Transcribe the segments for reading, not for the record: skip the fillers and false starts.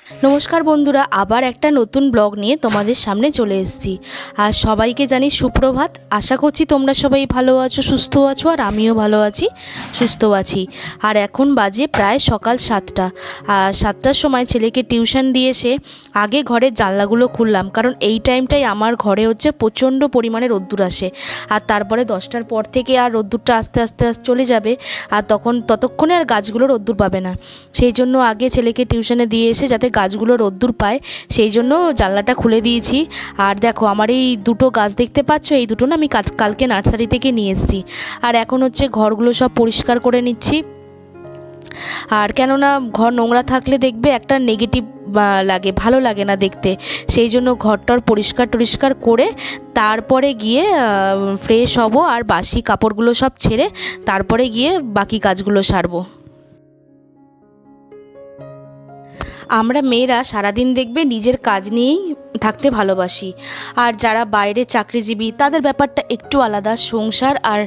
নমস্কার বন্ধুরা, আবার একটা নতুন ব্লগ নিয়ে তোমাদের সামনে চলে এসেছি। আর সবাইকে জানি সুপ্রভাত। আশা করছি তোমরা সবাই ভালো আছো, সুস্থ আছো, আর আমিও ভালো আছি, সুস্থ আছি। আর এখন বাজে প্রায় সকাল 7টা। আর 7টার সময় ছেলেকে টিউশন দিয়ে এসে আগে ঘরের জানলাগুলো খুললাম, কারণ এই টাইমটাই আমার ঘরে হচ্ছে প্রচণ্ড পরিমাণে রোদ্দুর আসে। আর তারপরে 10টার পর থেকে আর রোদ্দুরটা আস্তে আস্তে চলে যাবে, আর ততক্ষণে আর গাছগুলো রোদ্দুর পাবে না। সেই জন্য আগে ছেলেকে টিউশনে দিয়ে এসে যাতে গাছগুলো রোদ্দুর পায়, সেই জন্য জানলাটা খুলে দিয়েছি। আর দেখো আমার এই দুটো গাছ দেখতে পাচ্ছ, এই দুটো না আমি কালকে নার্সারি থেকে নিয়ে এসেছি। আর এখন হচ্ছে ঘরগুলো সব পরিষ্কার করে নিচ্ছি। আর কেননা ঘর নোংরা থাকলে দেখবে একটা নেগেটিভ লাগে, ভালো লাগে না দেখতে। সেই জন্য ঘরটার পরিষ্কার করে তারপরে গিয়ে ফ্রেশ হব, আর বাসি কাপড়গুলো সব ছেড়ে তারপরে গিয়ে বাকি কাজগুলো সারবো। আমরা মেয়েরা সারাদিন দেখবে নিজের কাজ নিয়েই থাকতে ভালোবাসি, আর যারা বাইরে চাকরিজীবী তাদের ব্যাপারটা একটু আলাদা। সংসার আর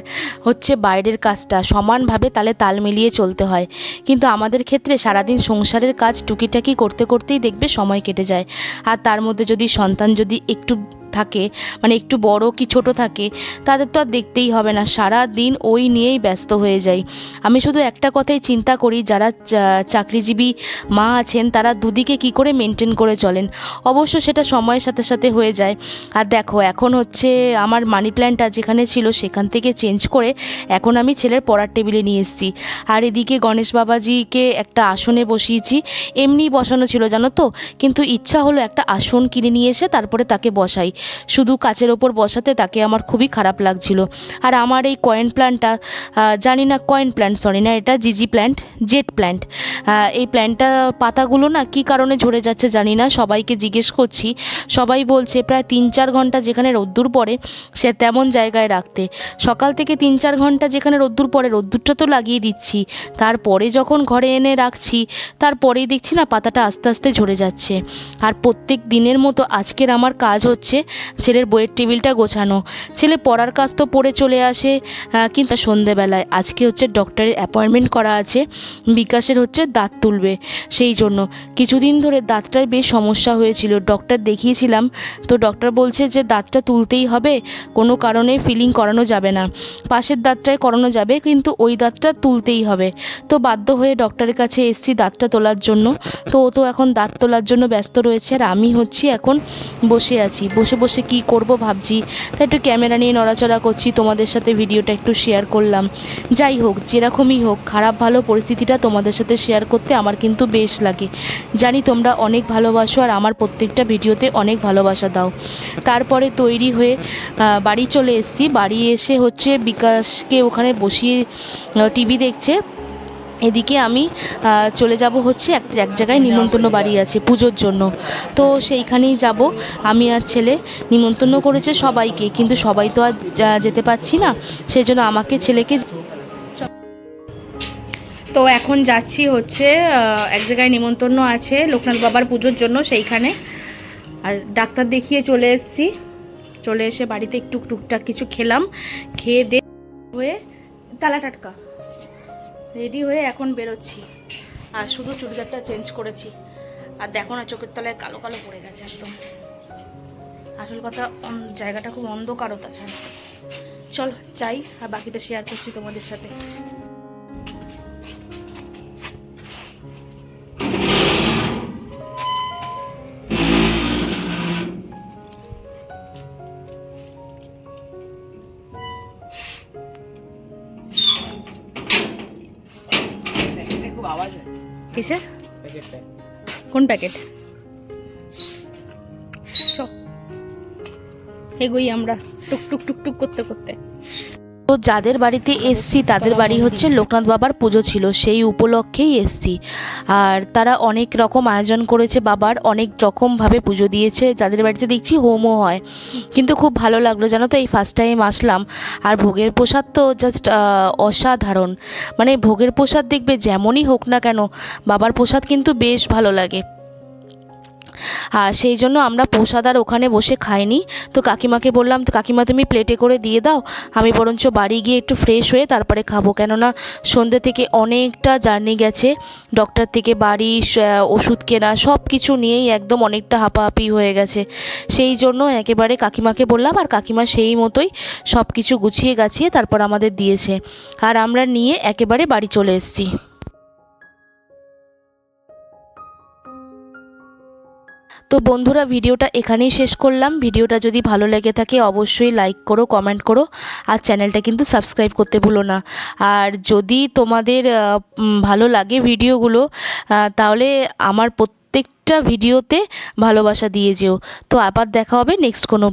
হচ্ছে বাইরের কাজটা সমানভাবে তাল মিলিয়ে চলতে হয়, কিন্তু আমাদের ক্ষেত্রে সারাদিন সংসারের কাজ টুকিটাকি করতে করতেই দেখবে সময় কেটে যায়। আর তার মধ্যে যদি সন্তান যদি একটু থাকে, মানে একটু বড় কি ছোট থাকে, তাদের তো আর দেখতেই হবে না, সারা দিন ওই নিয়েই ব্যস্ত হয়ে যাই। আমি শুধু একটা কথাই চিন্তা করি, যারা চাকরিজীবী মা আছেন তারা দুদিকে কি করে মেনটেন করে চলেন। অবশ্য সেটা সময়ের সাথে সাথে হয়ে যায়। আর দেখো এখন হচ্ছে আমার মানি প্ল্যান্টটা যেখানে ছিল সেখান থেকে চেঞ্জ করে এখন আমি ছেলের পড়ার টেবিলে নিয়ে এসেছি। আর এদিকে গণেশ বাবাজিকে একটা আসনে বসিয়েছি। এমনি বসানো ছিল জানো তো, কিন্তু ইচ্ছা হলো একটা আসন কিনে নিয়ে এসে তারপরে তাকে বসাই। শুধু কাচের ওপর বসাতে তাকে আমার খুবই খারাপ লাগছিল। আর আমার এই কয়েন প্ল্যান্টটা, জানি না কয়েন প্ল্যান্ট, সরি না, এটা জিজি প্ল্যান্ট, জেট প্ল্যান্ট। এই প্ল্যান্টটা পাতাগুলো না কী কারণে ঝরে যাচ্ছে জানি না, সবাইকে জিজ্ঞেস করছি। সবাই বলছে প্রায় 3-4 ঘন্টা যেখানে রোদ্দুর পড়ে সে তেমন জায়গায় রাখতে। সকাল থেকে 3-4 ঘন্টা যেখানে রোদ্দুর পড়ে রোদ্দুরটা তো লাগিয়ে দিচ্ছি, তারপরে যখন ঘরে এনে রাখছি তারপরেই দেখছি না পাতাটা আস্তে আস্তে ঝরে যাচ্ছে। আর প্রত্যেক দিনের মতো আজকের আমার কাজ হচ্ছে ছেলের বইয়ের টেবিলটা গোছানো। ছেলে পড়ার কাজ তো পড়ে চলে আসে, কিন্তু সন্ধেবেলায় আজকে হচ্ছে ডক্টরের অ্যাপয়েন্টমেন্ট করা আছে, বিকাশের হচ্ছে দাঁত তুলবে। সেই জন্য কিছুদিন ধরে দাঁতটার বেশ সমস্যা হয়েছিল, ডক্টর দেখিয়েছিলাম। তো ডক্টর বলছে যে দাঁতটা তুলতেই হবে, কোনো কারণে ফিলিং করানো যাবে না। পাশের দাঁতটায় করানো যাবে, কিন্তু ওই দাঁতটা তুলতেই হবে। তো বাধ্য হয়ে ডক্টরের কাছে এসেছি দাঁতটা তোলার জন্য। তো ও তো এখন দাঁত তোলার জন্য ব্যস্ত রয়েছে, আর আমি হচ্ছি এখন বসে আছি। বসে বসে কী করব ভাবছি, তাই একটু ক্যামেরা নিয়ে নড়াচড়া করছি, তোমাদের সাথে ভিডিওটা একটু শেয়ার করলাম। যাই হোক, যেরকমই হোক, খারাপ ভালো পরিস্থিতিটা তোমাদের সাথে শেয়ার করতে আমার কিন্তু বেশ লাগে। জানি তোমরা অনেক ভালোবাসো, আর আমার প্রত্যেকটা ভিডিওতে অনেক ভালোবাসা দাও। তারপরে তৈরি হয়ে বাড়ি চলে এসেছি। বাড়ি এসে হচ্ছে বিকাশকে ওখানে বসিয়ে টিভি দেখছে। এদিকে আমি চলে যাব হচ্ছে এক জায়গায় নিমন্ত্রণ বাড়ি আছে পুজোর জন্য, তো সেইখানেই যাব। আমি আর ছেলে নিমন্ত্রণ করেছে সবাইকে, কিন্তু সবাই তো আর যেতে পারছি না, সেই জন্য আমাকে ছেলেকে। তো এখন যাচ্ছি হচ্ছে এক জায়গায় নিমন্ত্রণ আছে লোকনাথ বাবার পুজোর জন্য, সেইখানে। আর ডাক্তার দেখিয়ে চলে এসেছি। চলে এসে বাড়িতে একটু টুকটাক কিছু খেলাম, খেয়ে দিয়ে হয়ে তালা টাটকা রেডি হয়ে এখন বেরোচ্ছি। আর শুধু চুড়িদারটা চেঞ্জ করেছি, আর দেখো না চোখের তলায় কালো কালো পড়ে গেছে একদম। আসল কথা জায়গাটা খুব অন্ধকারতা আছে। চলো যাই, আর বাকিটা শেয়ার করছি তোমাদের সাথে। কিসের কোন প্যাকেট? এগোই আমরা টুকটুক টুকটুক করতে করতে। তো যাদের বাড়িতে এসছি তাদের বাড়ি হচ্ছে লোকনাথ বাবার পুজো ছিল, সেই উপলক্ষেই এসছি। আর তারা অনেক রকম আয়োজন করেছে, বাবার অনেক রকমভাবে পুজো দিয়েছে। যাদের বাড়িতে দেখছি হোমও হয়, কিন্তু খুব ভালো লাগলো জানো তো, এই ফার্স্ট টাইম আসলাম। আর ভোগের প্রসাদ তো জাস্ট অসাধারণ। মানে ভোগের প্রসাদ দেখবে যেমনই হোক না কেন, বাবার প্রসাদ কিন্তু বেশ ভালো লাগে। আর সেই জন্য আমরা প্রসাদ আর ওখানে বসে খাইনি। তো কাকিমাকে বললাম, তো কাকিমা তুমি প্লেটে করে দিয়ে দাও, আমি বরঞ্চ বাড়ি গিয়ে একটু ফ্রেশ হয়ে তারপরে খাবো, কেননা সন্ধ্যে থেকে অনেকটা জার্নি গেছে, ডক্টর থেকে বাড়ি, ওষুধ কেনা সব কিছু নিয়েই একদম অনেকটা হাঁপাহাঁপি হয়ে গেছে। সেই জন্য একেবারে কাকিমাকে বললাম, আর কাকিমা সেই মতোই সব কিছু গুছিয়ে গাছিয়ে তারপর আমাদের দিয়েছে, আর আমরা নিয়ে একেবারে বাড়ি চলে এসেছি। তো বন্ধুরা, ভিডিওটা এখানেই শেষ করলাম। ভিডিওটা যদি ভালো লেগে থাকে অবশ্যই লাইক করো, কমেন্ট করো, আর চ্যানেলটা কিন্তু সাবস্ক্রাইব করতে ভুলো না। আর যদি তোমাদের ভালো লাগে ভিডিওগুলো, তাহলে আমার প্রত্যেকটা ভিডিওতে ভালোবাসা দিয়ে যেও। তো আবার দেখা হবে নেক্সট কোনো